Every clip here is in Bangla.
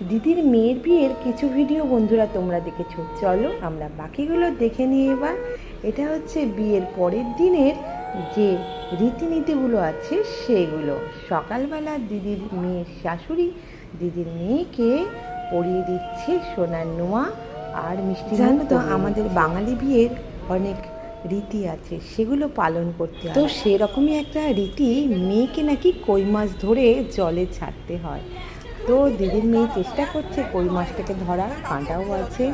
দিদির মেয়ের বিয়ের কিছু ভিডিও বন্ধুরা তোমরা দেখেছো, চলো আমরা বাকিগুলো দেখে নিই এবার। এটা হচ্ছে বিয়ের পরের দিনের যে রীতিনীতিগুলো আছে সেগুলো। সকালবেলা দিদির মেয়ের শাশুড়ি দিদির মেয়েকে পরিয়ে দিচ্ছে সোনার নোয়া আর মিষ্টি। জানো তো আমাদের বাঙালি বিয়ের অনেক রীতি আছে, সেগুলো পালন করতে হয়। তো সেরকমই একটা রীতি, মেয়েকে নাকি কই মাছ ধরে জলে ছাড়তে হয়। তো দিদির মেয়ে চেষ্টা করছে কই মাছটাকে ধরার, কাঁটাও আছে,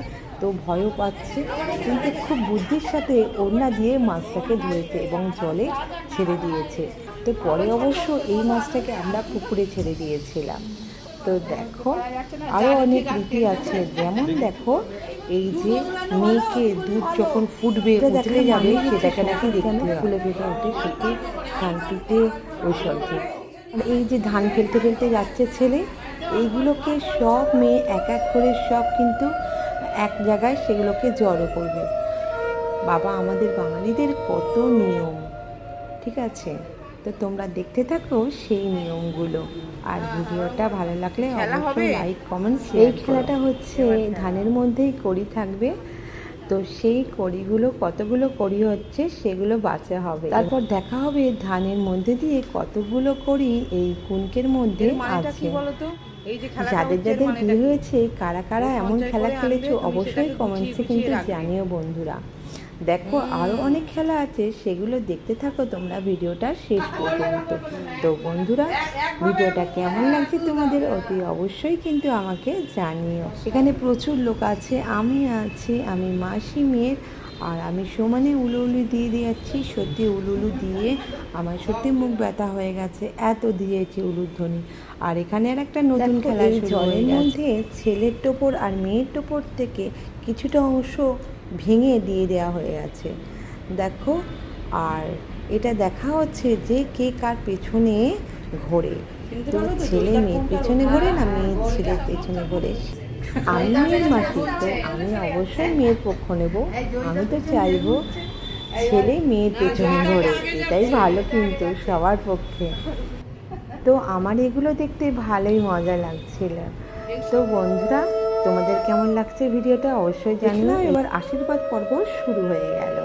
তো ভয়ও পাচ্ছে, কিন্তু খুব বুদ্ধির সাথে ওড়না দিয়ে মাছটাকে ধরেছে এবং জলে ছেড়ে দিয়েছে। তো পরে অবশ্য এই মাছটাকে আমরা পুকুরে ছেড়ে দিয়েছিলাম। তো দেখো আরও অনেক রীতি আছে, যেমন দেখো এই যে মেয়েকে দুধ যখন ফুটবে উতলে যাবে সেটাকে নাকি দেখতে ফুলে ফেটে ওঠে, সেটি শান্তিতে ওইসব। আর এই যে ধান ফেলতে ফেলতে যাচ্ছে ছেলে, এইগুলোকে সব মেয়ে এক এক করে সব কিন্তু এক জায়গায় সেগুলোকে জড়ো করবে। বাবা, আমাদের বাঙালিদের কত নিয়ম, ঠিক আছে? তো তোমরা দেখতে থাকো সেই নিয়মগুলো, আর ভিডিওটা ভালো লাগলে অবশ্যই লাইক কমেন্ট। এই খেলাটা হচ্ছে ধানের মধ্যেই কড়ি থাকবে, তো সেই কড়িগুলো কতগুলো কড়ি হচ্ছে সেগুলো বাছা হবে, তারপর দেখা হবে ধানের মধ্যে দিয়ে কতগুলো কড়ি এই কুনকের মধ্যে আছে। যাদের যাদের বিয়ে হয়েছে কারা কারা এমন খেলা খেলেছো অবশ্যই কমেন্টসে কিন্তু জানিও বন্ধুরা। দেখো আরও অনেক খেলা আছে, সেগুলো দেখতে থাকো তোমরা ভিডিওটা শেষ পর্যন্ত। তো বন্ধুরা, ভিডিওটা কেমন লাগছে তোমাদের অতি অবশ্যই কিন্তু আমাকে জানিও। এখানে প্রচুর লোক আছে, আমি আছি, আমি মাসি মেয়ের, আর আমি সমানে উলুলু দিয়ে দিয়েছি। সত্যি উলুলু দিয়ে আমার সত্যি মুখ ব্যথা হয়ে গেছে, এত দিয়েছি উলুধ্বনি। আর এখানে আর একটা নতুন খেলা, জলের মধ্যে ছেলের টোপর আর মেয়ের টোপর থেকে কিছুটা অংশ ভেঙে দিয়ে দেওয়া হয়ে গেছে, দেখো। আর এটা দেখা হচ্ছে যে কে কার পেছনে ঘোরে। তো ছেলে মেয়ের পেছনে ঘোরে না মেয়ের ছেলের পেছনে ঘোরে। আমি মেয়ের মাসি, তো আমি অবশ্যই মেয়ের পক্ষ নেব। আমি তো চাইবো ছেলে মেয়ের পেছনে ঘোরে, এটাই ভালো কিন্তু সবার পক্ষে। তো আমার এগুলো দেখতে ভালোই মজা লাগছিল। তো বন্ধুরা, তোমাদের কেমন লাগছে ভিডিওটা অবশ্যই জানিও। এবার আশীর্বাদ পর্ব শুরু হয়ে গেল।